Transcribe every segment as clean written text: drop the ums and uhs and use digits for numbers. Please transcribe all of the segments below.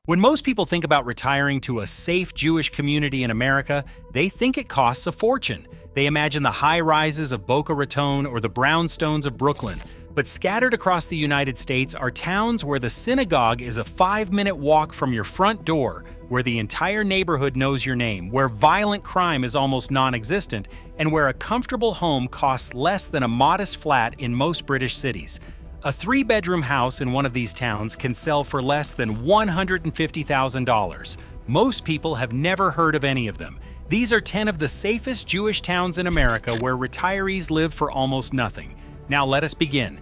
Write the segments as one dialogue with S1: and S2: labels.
S1: When most people think about retiring to a safe Jewish community in America, they think it costs a fortune. They imagine the high rises of Boca Raton or the brownstones of Brooklyn. But scattered across the United States are towns where the synagogue is a 5-minute walk from your front door, where the entire neighborhood knows your name, where violent crime is almost non-existent, and where a comfortable home costs less than a modest flat in most British cities. A 3-bedroom house in one of these towns can sell for less than $150,000. Most people have never heard of any of them. These are 10 of the safest Jewish towns in America where retirees live for almost nothing. Now let us begin.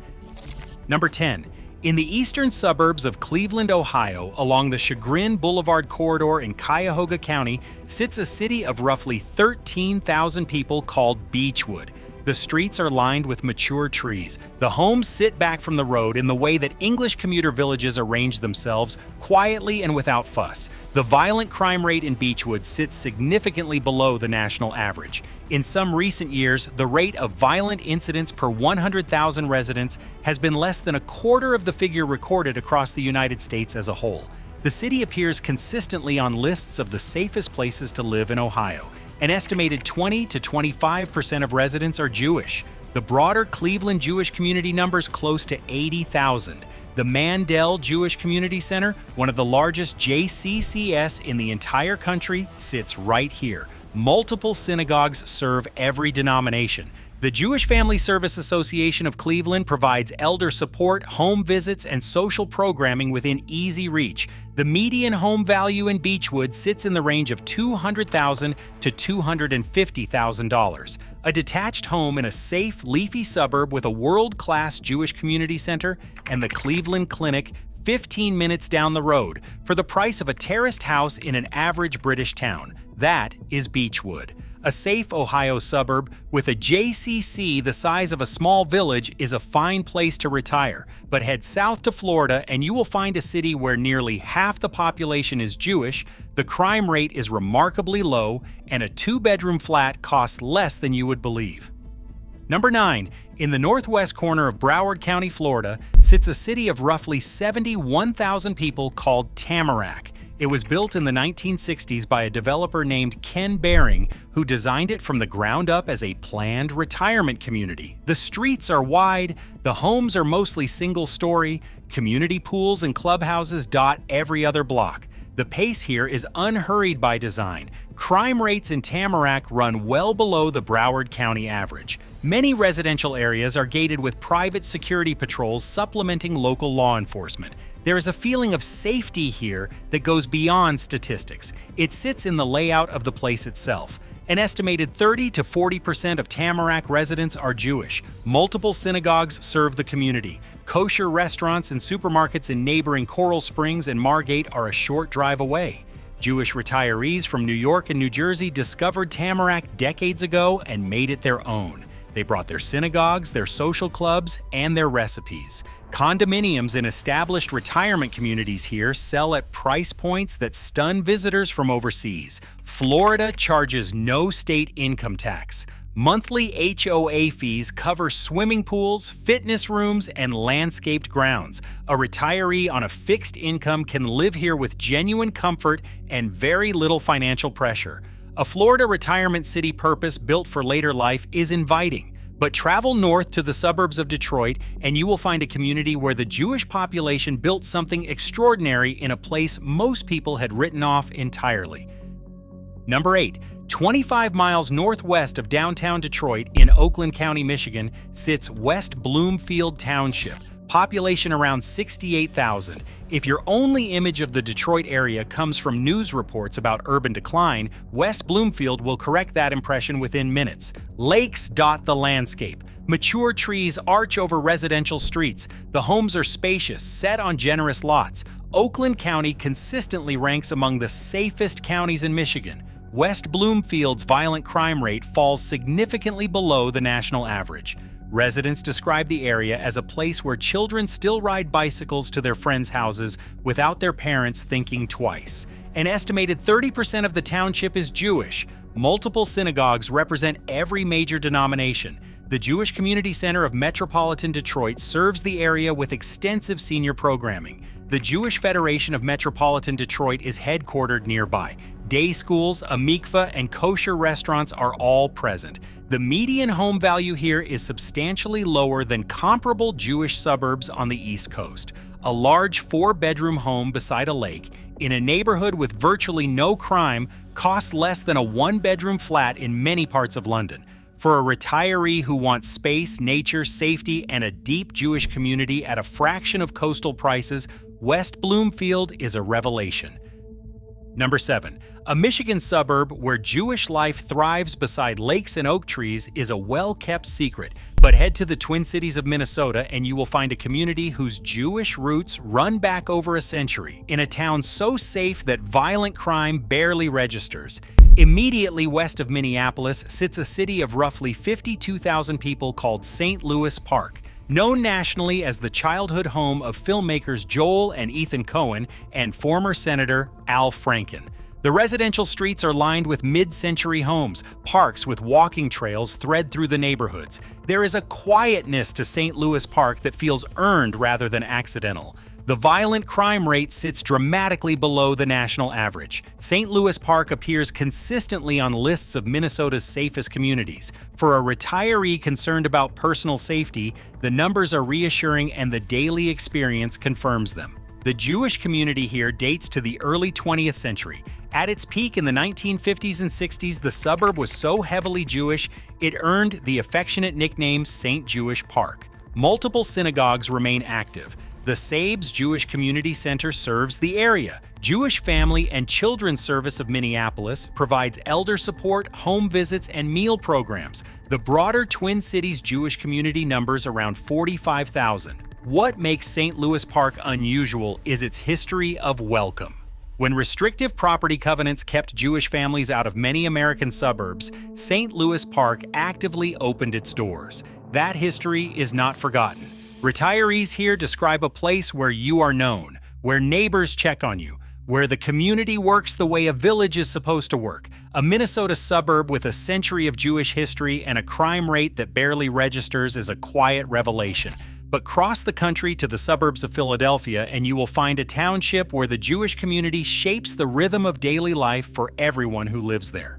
S1: Number 10. In the eastern suburbs of Cleveland, Ohio, along the Chagrin Boulevard corridor in Cuyahoga County, sits a city of roughly 13,000 people called Beachwood. The streets are lined with mature trees. The homes sit back from the road in the way that English commuter villages arrange themselves, quietly and without fuss. The violent crime rate in Beachwood sits significantly below the national average. In some recent years, the rate of violent incidents per 100,000 residents has been less than a quarter of the figure recorded across the United States as a whole. The city appears consistently on lists of the safest places to live in Ohio. An estimated 20 to 25% of residents are Jewish. The broader Cleveland Jewish community numbers close to 80,000. The Mandel Jewish Community Center, one of the largest JCCS in the entire country, sits right here. Multiple synagogues serve every denomination. The Jewish Family Service Association of Cleveland provides elder support, home visits, and social programming within easy reach. The median home value in Beachwood sits in the range of $200,000 to $250,000. A detached home in a safe, leafy suburb with a world-class Jewish community center and the Cleveland Clinic 15 minutes down the road for the price of a terraced house in an average British town. That is Beachwood. A safe Ohio suburb with a JCC the size of a small village is a fine place to retire, but head south to Florida and you will find a city where nearly half the population is Jewish, the crime rate is remarkably low, and a 2-bedroom flat costs less than you would believe. Number 9. In the northwest corner of Broward County, Florida, sits a city of roughly 71,000 people called Tamarac. It was built in the 1960s by a developer named Ken Baring, who designed it from the ground up as a planned retirement community. The streets are wide, the homes are mostly single-story, community pools and clubhouses dot every other block. The pace here is unhurried by design. Crime rates in Tamarac run well below the Broward County average. Many residential areas are gated with private security patrols supplementing local law enforcement. There is a feeling of safety here that goes beyond statistics. It sits in the layout of the place itself. An estimated 30 to 40% of Tamarac residents are Jewish. Multiple synagogues serve the community. Kosher restaurants and supermarkets in neighboring Coral Springs and Margate are a short drive away. Jewish retirees from New York and New Jersey discovered Tamarac decades ago and made it their own. They brought their synagogues, their social clubs, and their recipes. Condominiums in established retirement communities here sell at price points that stun visitors from overseas. Florida charges no state income tax. Monthly HOA fees cover swimming pools, fitness rooms, and landscaped grounds. A retiree on a fixed income can live here with genuine comfort and very little financial pressure. A Florida retirement city purpose built for later life is inviting. But travel north to the suburbs of Detroit and you will find a community where the Jewish population built something extraordinary in a place most people had written off entirely. Number 8. 25 miles northwest of downtown Detroit in Oakland County, Michigan, sits West Bloomfield Township, population around 68,000. If your only image of the Detroit area comes from news reports about urban decline, West Bloomfield will correct that impression within minutes. Lakes dot the landscape. Mature trees arch over residential streets. The homes are spacious, set on generous lots. Oakland County consistently ranks among the safest counties in Michigan. West Bloomfield's violent crime rate falls significantly below the national average. Residents describe the area as a place where children still ride bicycles to their friends' houses without their parents thinking twice. An estimated 30% of the township is Jewish. Multiple synagogues represent every major denomination. The Jewish Community Center of Metropolitan Detroit serves the area with extensive senior programming. The Jewish Federation of Metropolitan Detroit is headquartered nearby. Day schools, a mikveh, and kosher restaurants are all present. The median home value here is substantially lower than comparable Jewish suburbs on the East Coast. A large 4-bedroom home beside a lake, in a neighborhood with virtually no crime, costs less than a 1-bedroom flat in many parts of London. For a retiree who wants space, nature, safety, and a deep Jewish community at a fraction of coastal prices, West Bloomfield is a revelation. Number 7. A Michigan suburb where Jewish life thrives beside lakes and oak trees is a well-kept secret, but head to the Twin Cities of Minnesota and you will find a community whose Jewish roots run back over a century, in a town so safe that violent crime barely registers. Immediately west of Minneapolis sits a city of roughly 52,000 people called St. Louis Park. Known nationally as the childhood home of filmmakers Joel and Ethan Coen and former Senator Al Franken. The residential streets are lined with mid-century homes, parks with walking trails thread through the neighborhoods. There is a quietness to St. Louis Park that feels earned rather than accidental. The violent crime rate sits dramatically below the national average. St. Louis Park appears consistently on lists of Minnesota's safest communities. For a retiree concerned about personal safety, the numbers are reassuring and the daily experience confirms them. The Jewish community here dates to the early 20th century. At its peak in the 1950s and 60s, the suburb was so heavily Jewish, it earned the affectionate nickname St. Jewish Park. Multiple synagogues remain active. The Sabes Jewish Community Center serves the area. Jewish Family and Children's Service of Minneapolis provides elder support, home visits, and meal programs. The broader Twin Cities Jewish community numbers around 45,000. What makes St. Louis Park unusual is its history of welcome. When restrictive property covenants kept Jewish families out of many American suburbs, St. Louis Park actively opened its doors. That history is not forgotten. Retirees here describe a place where you are known, where neighbors check on you, where the community works the way a village is supposed to work. A Minnesota suburb with a century of Jewish history and a crime rate that barely registers is a quiet revelation. But cross the country to the suburbs of Philadelphia and you will find a township where the Jewish community shapes the rhythm of daily life for everyone who lives there.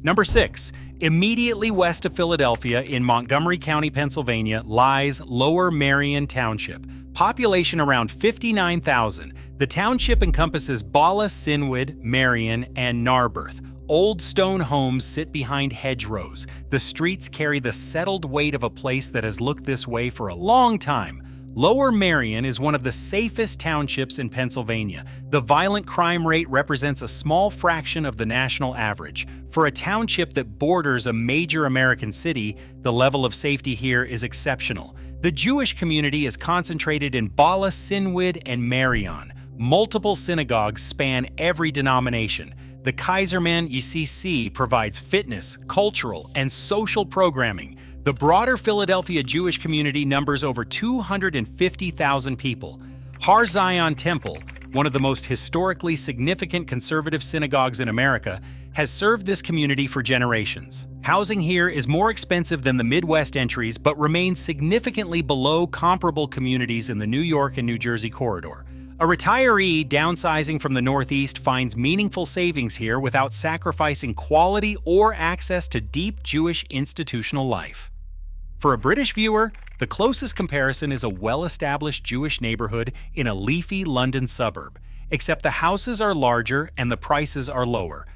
S1: Number 6. Immediately west of Philadelphia in Montgomery County, Pennsylvania, lies Lower Merion Township. Population around 59,000. The township encompasses Bala, Sinwood, Merion, and Narberth. Old stone homes sit behind hedgerows. The streets carry the settled weight of a place that has looked this way for a long time. Lower Merion is one of the safest townships in Pennsylvania. The violent crime rate represents a small fraction of the national average. For a township that borders a major American city, the level of safety here is exceptional. The Jewish community is concentrated in Bala, Sinwood, and Merion. Multiple synagogues span every denomination. The Kaiserman ECC provides fitness, cultural, and social programming. The broader Philadelphia Jewish community numbers over 250,000 people. Har Zion Temple, one of the most historically significant conservative synagogues in America, has served this community for generations. Housing here is more expensive than the Midwest entries but remains significantly below comparable communities in the New York and New Jersey corridor. A retiree downsizing from the Northeast finds meaningful savings here without sacrificing quality or access to deep Jewish institutional life. For a British viewer, the closest comparison is a well-established Jewish neighborhood in a leafy London suburb, except the houses are larger and the prices are lower.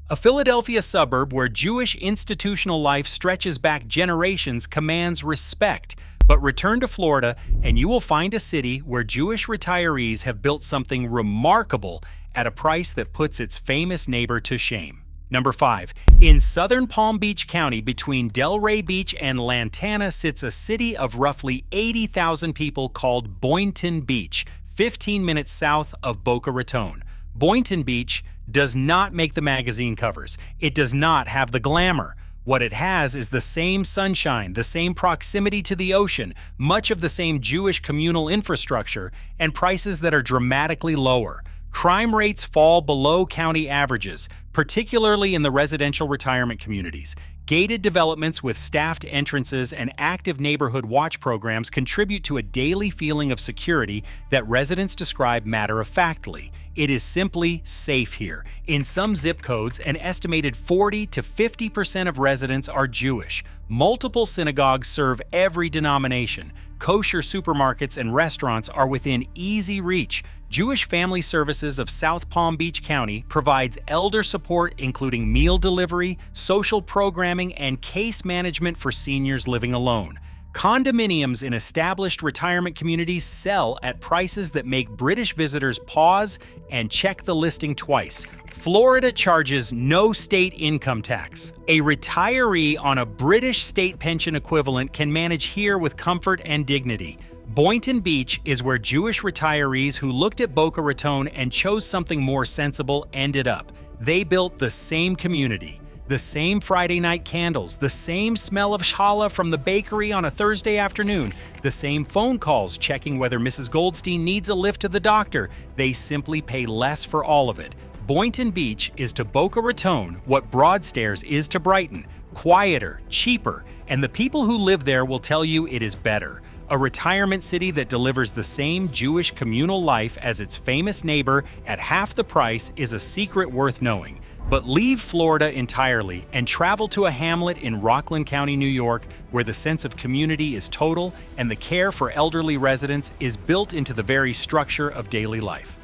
S1: A Philadelphia suburb where Jewish institutional life stretches back generations commands respect, but return to Florida and you will find a city where Jewish retirees have built something remarkable at a price that puts its famous neighbor to shame. Number 5. In southern Palm Beach County between Delray Beach and Lantana sits a city of roughly 80,000 people called Boynton Beach, 15 minutes south of Boca Raton. Boynton Beach does not make the magazine covers. It does not have the glamour. What it has is the same sunshine, the same proximity to the ocean, much of the same Jewish communal infrastructure, and prices that are dramatically lower. Crime rates fall below county averages, particularly in the residential retirement communities. Gated developments with staffed entrances and active neighborhood watch programs contribute to a daily feeling of security that residents describe matter-of-factly. It is simply safe here. In some zip codes, an estimated 40 to 50% of residents are Jewish. Multiple synagogues serve every denomination. Kosher supermarkets and restaurants are within easy reach. Jewish Family Services of South Palm Beach County provides elder support including meal delivery, social programming, and case management for seniors living alone. Condominiums in established retirement communities sell at prices that make British visitors pause and check the listing twice. Florida charges no state income tax. A retiree on a British state pension equivalent can manage here with comfort and dignity. Boynton Beach is where Jewish retirees who looked at Boca Raton and chose something more sensible ended up. They built the same community. The same Friday night candles, the same smell of challah from the bakery on a Thursday afternoon, the same phone calls checking whether Mrs. Goldstein needs a lift to the doctor. They simply pay less for all of it. Boynton Beach is to Boca Raton what Broadstairs is to Brighton. Quieter, cheaper, and the people who live there will tell you it is better. A retirement city that delivers the same Jewish communal life as its famous neighbor at half the price is a secret worth knowing. But leave Florida entirely and travel to a hamlet in Rockland County, New York, where the sense of community is total and the care for elderly residents is built into the very structure of daily life.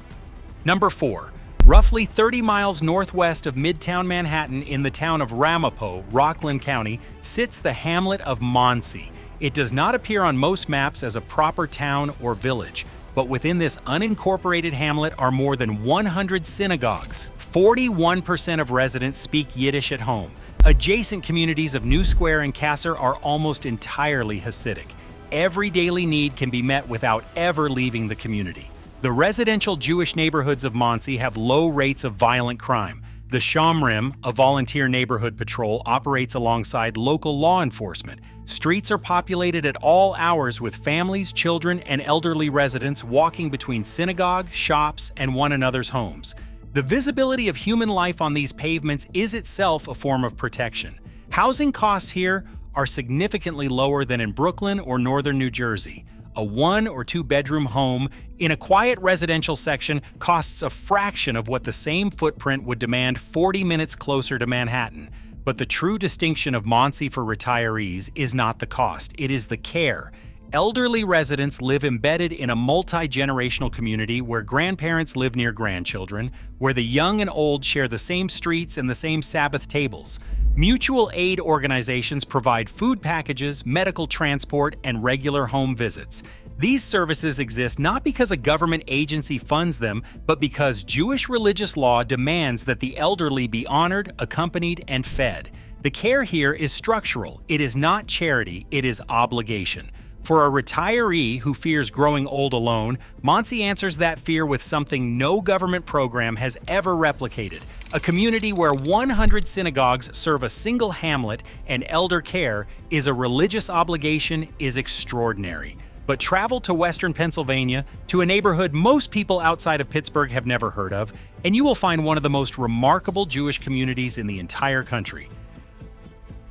S1: Number 4. Roughly 30 miles northwest of Midtown Manhattan in the town of Ramapo, Rockland County, sits the hamlet of Monsey. It does not appear on most maps as a proper town or village, but within this unincorporated hamlet are more than 100 synagogues. 41% of residents speak Yiddish at home. Adjacent communities of New Square and Kasser are almost entirely Hasidic. Every daily need can be met without ever leaving the community. The residential Jewish neighborhoods of Monsey have low rates of violent crime. The Shomrim, a volunteer neighborhood patrol, operates alongside local law enforcement. Streets are populated at all hours with families, children, and elderly residents walking between synagogue, shops, and one another's homes. The visibility of human life on these pavements is itself a form of protection. Housing costs here are significantly lower than in Brooklyn or northern New Jersey. A 1 or 2 bedroom home in a quiet residential section costs a fraction of what the same footprint would demand 40 minutes closer to Manhattan. But the true distinction of Monsey for retirees is not the cost, it is the care. Elderly residents live embedded in a multi-generational community where grandparents live near grandchildren, where the young and old share the same streets and the same Sabbath tables. Mutual aid organizations provide food packages, medical transport, and regular home visits. These services exist not because a government agency funds them, but because Jewish religious law demands that the elderly be honored, accompanied, and fed. The care here is structural. It is not charity, it is obligation. For a retiree who fears growing old alone, Monsey answers that fear with something no government program has ever replicated: a community where 100 synagogues serve a single hamlet and elder care is a religious obligation is extraordinary. But travel to Western Pennsylvania, to a neighborhood most people outside of Pittsburgh have never heard of, and you will find one of the most remarkable Jewish communities in the entire country.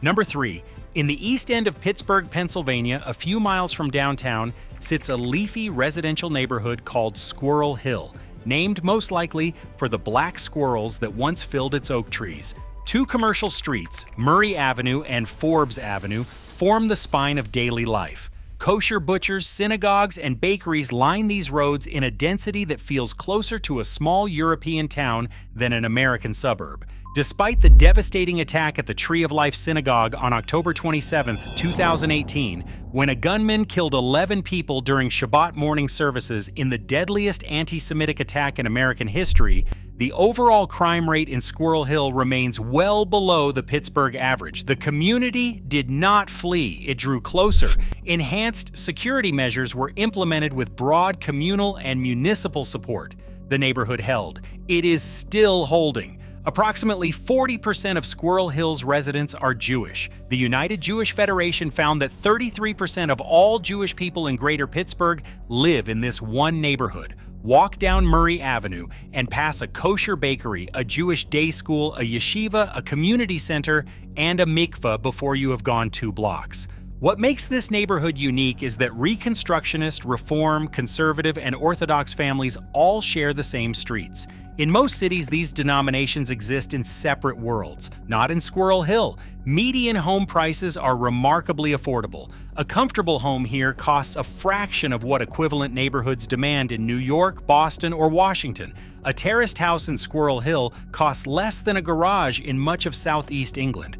S1: Number 3. In the east end of Pittsburgh, Pennsylvania, a few miles from downtown, sits a leafy residential neighborhood called Squirrel Hill, named most likely for the black squirrels that once filled its oak trees. 2 commercial streets, Murray Avenue and Forbes Avenue, form the spine of daily life. Kosher butchers, synagogues, and bakeries line these roads in a density that feels closer to a small European town than an American suburb. Despite the devastating attack at the Tree of Life Synagogue on October 27, 2018, when a gunman killed 11 people during Shabbat morning services in the deadliest anti-Semitic attack in American history, the overall crime rate in Squirrel Hill remains well below the Pittsburgh average. The community did not flee, it drew closer. Enhanced security measures were implemented with broad communal and municipal support. The neighborhood held. It is still holding. Approximately 40% of Squirrel Hill's residents are Jewish. The United Jewish Federation found that 33% of all Jewish people in Greater Pittsburgh live in this one neighborhood. Walk down Murray Avenue and pass a kosher bakery, a Jewish day school, a yeshiva, a community center, and a mikveh before you have gone 2 blocks. What makes this neighborhood unique is that Reconstructionist, Reform, Conservative, and Orthodox families all share the same streets. In most cities, these denominations exist in separate worlds. Not in Squirrel Hill. Median home prices are remarkably affordable. A comfortable home here costs a fraction of what equivalent neighborhoods demand in New York, Boston, or Washington. A terraced house in Squirrel Hill costs less than a garage in much of southeast England.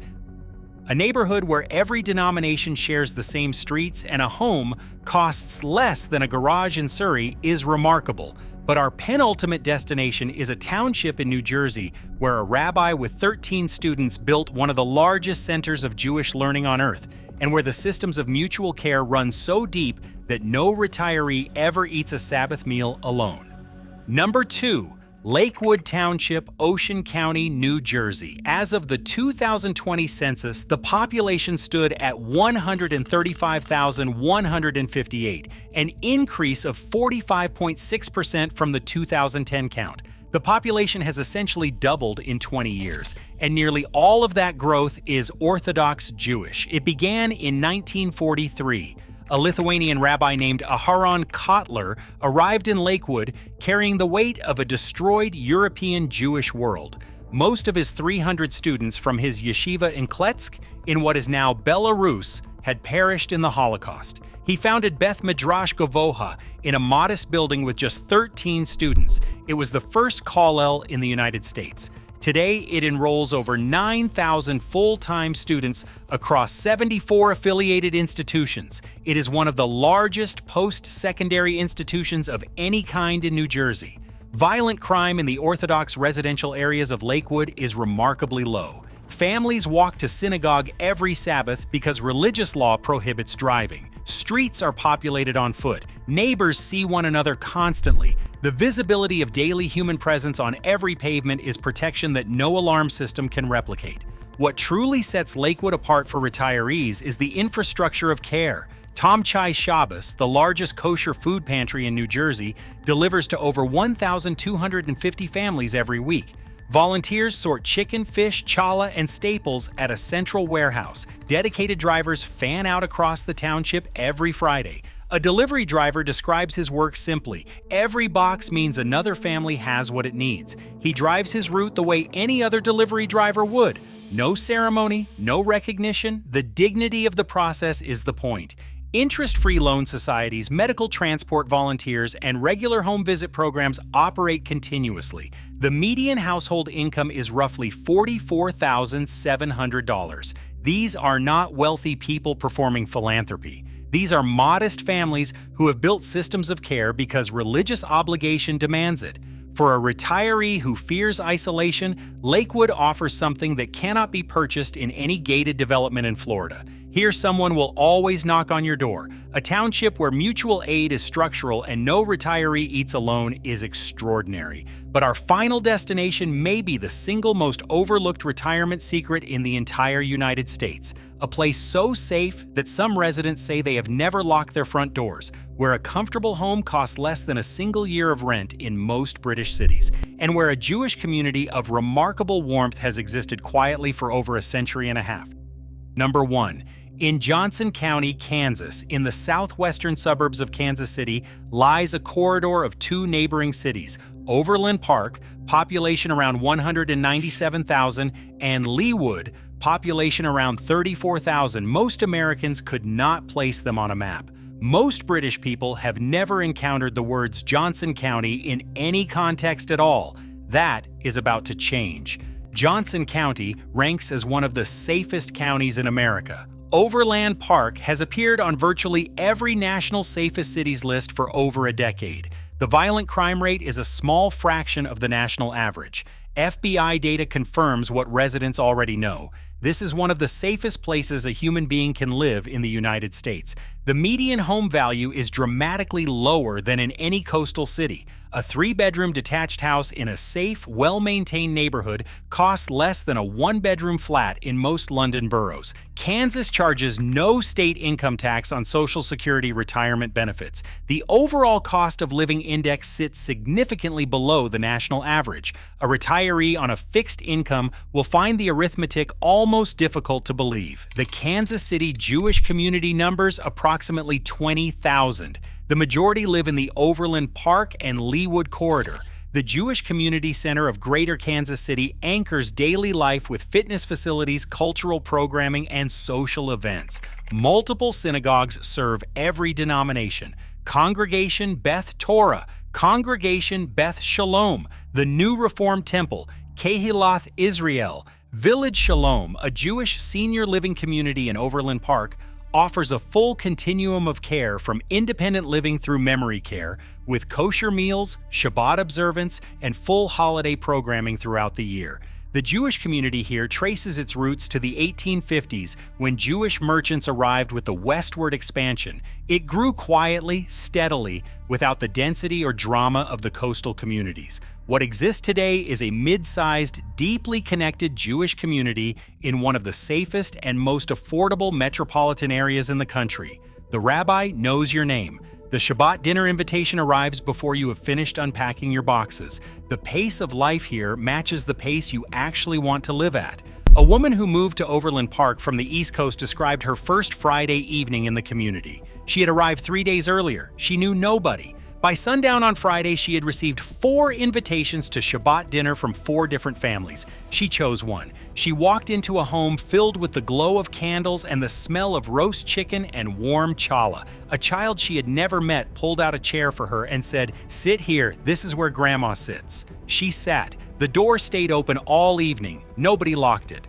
S1: A neighborhood where every denomination shares the same streets and a home costs less than a garage in Surrey is remarkable. But our penultimate destination is a township in New Jersey where a rabbi with 13 students built one of the largest centers of Jewish learning on earth, and where the systems of mutual care run so deep that no retiree ever eats a Sabbath meal alone. Number 2. Lakewood Township, Ocean County, New Jersey. As of the 2020 census, the population stood at 135,158, an increase of 45.6% from the 2010 count. The population has essentially doubled in 20 years, and nearly all of that growth is Orthodox Jewish. It began in 1943. A Lithuanian rabbi named Aharon Kotler arrived in Lakewood carrying the weight of a destroyed European Jewish world. Most of his 300 students from his yeshiva in Kletsk, in what is now Belarus, had perished in the Holocaust. He founded Beth Midrash Gavoha in a modest building with just 13 students. It was the first kollel in the United States. Today, it enrolls over 9,000 full-time students across 74 affiliated institutions. It is one of the largest post-secondary institutions of any kind in New Jersey. Violent crime in the Orthodox residential areas of Lakewood is remarkably low. Families walk to synagogue every Sabbath because religious law prohibits driving. Streets are populated on foot. Neighbors see one another constantly. The visibility of daily human presence on every pavement is protection that no alarm system can replicate. What truly sets Lakewood apart for retirees is the infrastructure of care. Tom Chai Shabbos, the largest kosher food pantry in New Jersey, delivers to over 1,250 families every week. Volunteers sort chicken, fish, challah, and staples at a central warehouse. Dedicated drivers fan out across the township every Friday. A delivery driver describes his work simply. Every box means another family has what it needs. He drives his route the way any other delivery driver would. No ceremony, no recognition. The dignity of the process is the point. Interest-free loan societies, medical transport volunteers, and regular home visit programs operate continuously. The median household income is roughly $44,700. These are not wealthy people performing philanthropy. These are modest families who have built systems of care because religious obligation demands it. For a retiree who fears isolation, Lakewood offers something that cannot be purchased in any gated development in Florida. Here, someone will always knock on your door. A township where mutual aid is structural and no retiree eats alone is extraordinary. But our final destination may be the single most overlooked retirement secret in the entire United States. A place so safe that some residents say they have never locked their front doors, where a comfortable home costs less than a single year of rent in most British cities, and where a Jewish community of remarkable warmth has existed quietly for over a century and a half. Number 1. In Johnson County, Kansas, in the southwestern suburbs of Kansas City, lies a corridor of 2 neighboring cities, Overland Park, population around 197,000, and Lakewood, population around 34,000. Most Americans could not place them on a map. Most British people have never encountered the words Johnson County in any context at all. That is about to change. Johnson County ranks as one of the safest counties in America. Overland Park has appeared on virtually every national safest cities list for over a decade. The violent crime rate is a small fraction of the national average. FBI data confirms what residents already know. This is one of the safest places a human being can live in the United States. The median home value is dramatically lower than in any coastal city. A 3-bedroom detached house in a safe, well-maintained neighborhood costs less than a 1-bedroom flat in most London boroughs. Kansas charges no state income tax on Social Security retirement benefits. The overall cost of living index sits significantly below the national average. A retiree on a fixed income will find the arithmetic almost difficult to believe. The Kansas City Jewish community numbers approximately 20,000. The majority live in the Overland Park and Lakewood corridor. The Jewish Community Center of Greater Kansas City anchors daily life with fitness facilities, cultural programming, and social events. Multiple synagogues serve every denomination. Congregation Beth Torah, Congregation Beth Shalom, the New Reformed Temple, Kehilath Israel, Village Shalom, a Jewish senior living community in Overland Park, offers a full continuum of care from independent living through memory care, with kosher meals, Shabbat observance, and full holiday programming throughout the year. The Jewish community here traces its roots to the 1850s when Jewish merchants arrived with the westward expansion. It grew quietly, steadily, without the density or drama of the coastal communities. What exists today is a mid-sized, deeply connected Jewish community in one of the safest and most affordable metropolitan areas in the country. The rabbi knows your name. The Shabbat dinner invitation arrives before you have finished unpacking your boxes. The pace of life here matches the pace you actually want to live at. A woman who moved to Overland Park from the East Coast described her first Friday evening in the community. She had arrived 3 days earlier. She knew nobody. By sundown on Friday, she had received 4 invitations to Shabbat dinner from 4 different families. She chose one. She walked into a home filled with the glow of candles and the smell of roast chicken and warm challah. A child she had never met pulled out a chair for her and said, "Sit here, this is where Grandma sits." She sat. The door stayed open all evening. Nobody locked it.